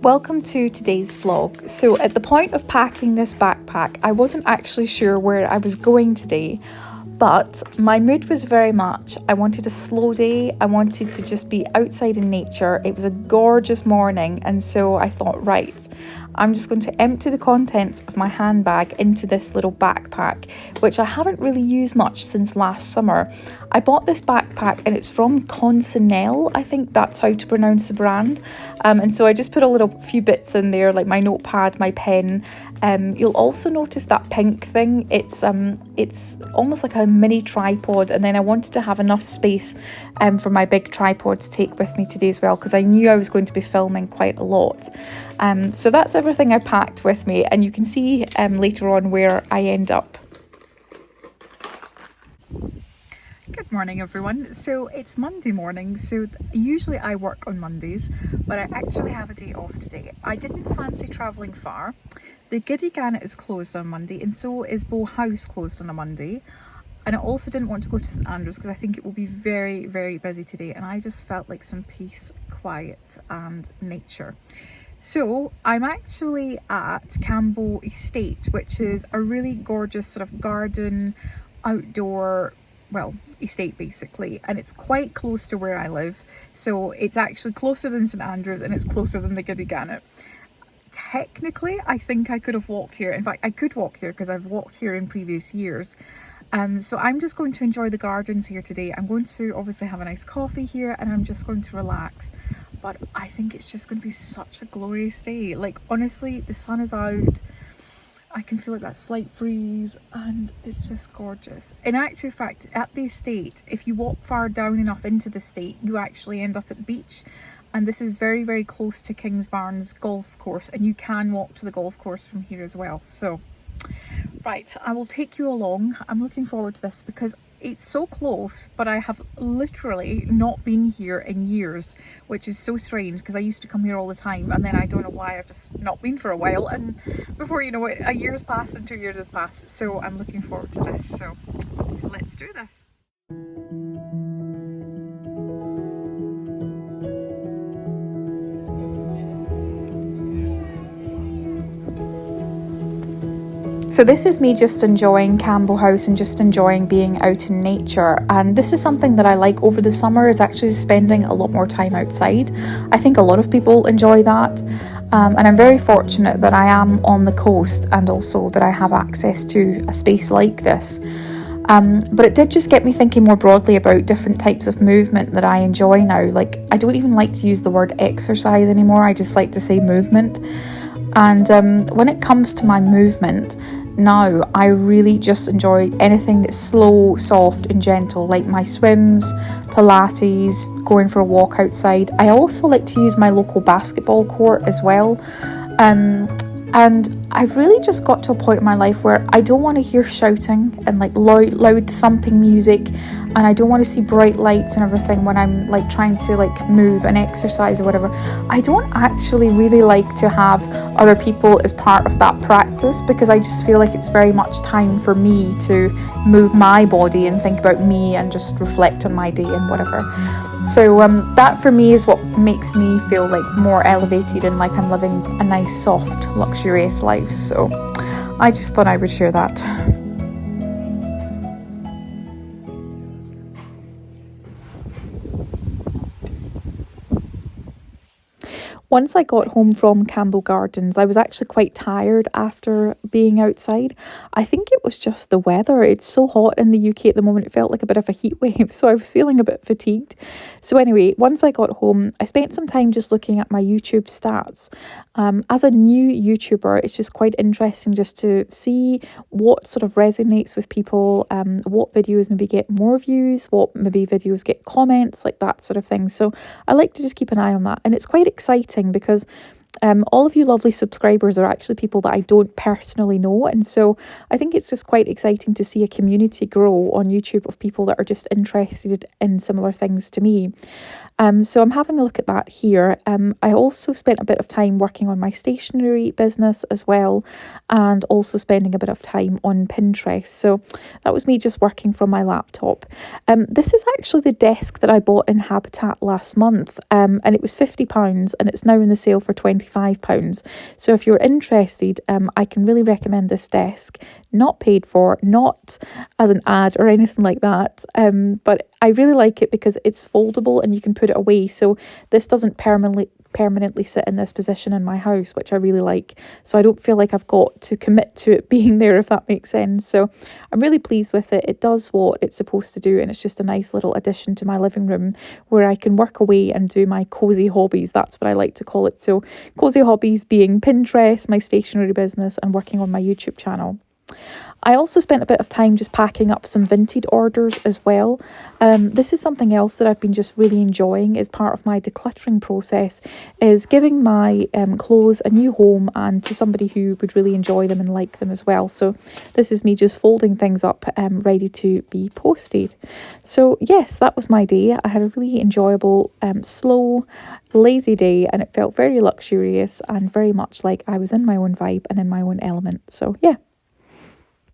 Welcome to today's vlog. So at the point of packing this backpack, I wasn't actually sure where I was going today, but my mood was very much, I wanted a slow day, I wanted to just be outside in nature. It was a gorgeous morning, and so I thought, right, I'm just going to empty the contents of my handbag into this little backpack, which I haven't really used much since last summer. I bought this backpack and it's from Consonel, I think that's how to pronounce the brand. And so I just put a few bits in there, like my notepad, my pen. You'll also notice that pink thing. It's almost like a mini tripod, and then I wanted to have enough space for my big tripod to take with me today as well, because I knew I was going to be filming quite a lot. So that's everything I packed with me, and you can see later on where I end up. Good morning everyone. So it's Monday morning, so usually I work on Mondays, but I actually have a day off today. I didn't fancy travelling far. The Giddy Gannet is closed on Monday, and so is Bow House closed on a Monday. And I also didn't want to go to St Andrews because I think it will be very, very busy today, and I just felt like some peace, quiet and nature. So I'm actually at Campbell Estate, which is a really gorgeous sort of garden, outdoor, estate basically, and it's quite close to where I live. So it's actually closer than St Andrews, and it's closer than the Giddy Gannet. Technically, I think I could have walked here. In fact, I could walk here because I've walked here in previous years. So I'm just going to enjoy the gardens here today. I'm going to obviously have a nice coffee here, and I'm just going to relax. But I think it's just going to be such a glorious day. Like, honestly, the sun is out. I can feel like that slight breeze, and it's just gorgeous. In actual fact, at the estate, if you walk far down enough into the estate, you actually end up at the beach. And this is very, very close to Kingsbarns golf course, and you can walk to the golf course from here as well. So, right, I will take you along. I'm looking forward to this because it's so close, but I have literally not been here in years, which is so strange because I used to come here all the time, and then I don't know why I've just not been for a while, and before you know it, a year's passed and 2 years has passed. So I'm looking forward to this, so let's do this. So this is me just enjoying Campbell House and just enjoying being out in nature, and this is something that I like over the summer, is actually spending a lot more time outside. I think a lot of people enjoy that, and I'm very fortunate that I am on the coast and also that I have access to a space like this. But it did just get me thinking more broadly about different types of movement that I enjoy now. Like, I don't even like to use the word exercise anymore, I just like to say movement. And when it comes to my movement now, I really just enjoy anything that's slow, soft and gentle, like my swims, pilates, going for a walk outside. I also like to use my local basketball court as well. And I've really just got to a point in my life where I don't want to hear shouting and like loud thumping music, and I don't want to see bright lights and everything when I'm like trying to like move and exercise or whatever. I don't actually really like to have other people as part of that practice, because I just feel like it's very much time for me to move my body and think about me and just reflect on my day and whatever. So that for me is what makes me feel like more elevated and like I'm living a nice, soft, luxurious life. So I just thought I would share that. Once I got home from Campbell Gardens, I was actually quite tired after being outside. I think it was just the weather. It's so hot in the UK at the moment. It felt like a bit of a heat wave, so I was feeling a bit fatigued. So anyway, once I got home, I spent some time just looking at my YouTube stats. As a new YouTuber, it's just quite interesting just to see what sort of resonates with people, what videos maybe get more views, what maybe videos get comments, like that sort of thing. So I like to just keep an eye on that, and it's quite exciting because all of you lovely subscribers are actually people that I don't personally know, and so I think it's just quite exciting to see a community grow on YouTube of people that are just interested in similar things to me. So I'm having a look at that here. I also spent a bit of time working on my stationery business as well, and also spending a bit of time on Pinterest. So that was me just working from my laptop. This is actually the desk that I bought in Habitat last month, and it was £50 and it's now in the sale for £25. So if you're interested, I can really recommend this desk. Not paid for, not as an ad or anything like that, but I really like it because it's foldable and you can put it away. So this doesn't permanently sit in this position in my house, which I really like. So I don't feel like I've got to commit to it being there, if that makes sense. So I'm really pleased with it. It does what it's supposed to do, and it's just a nice little addition to my living room where I can work away and do my cozy hobbies. That's what I like to call it. So cozy hobbies being Pinterest, my stationery business, and working on my YouTube channel. I also spent a bit of time just packing up some Vinted orders as well. This is something else that I've been just really enjoying as part of my decluttering process, is giving my clothes a new home and to somebody who would really enjoy them and like them as well. So this is me just folding things up, ready to be posted. So yes, that was my day. I had a really enjoyable, slow, lazy day, and it felt very luxurious and very much like I was in my own vibe and in my own element. So yeah.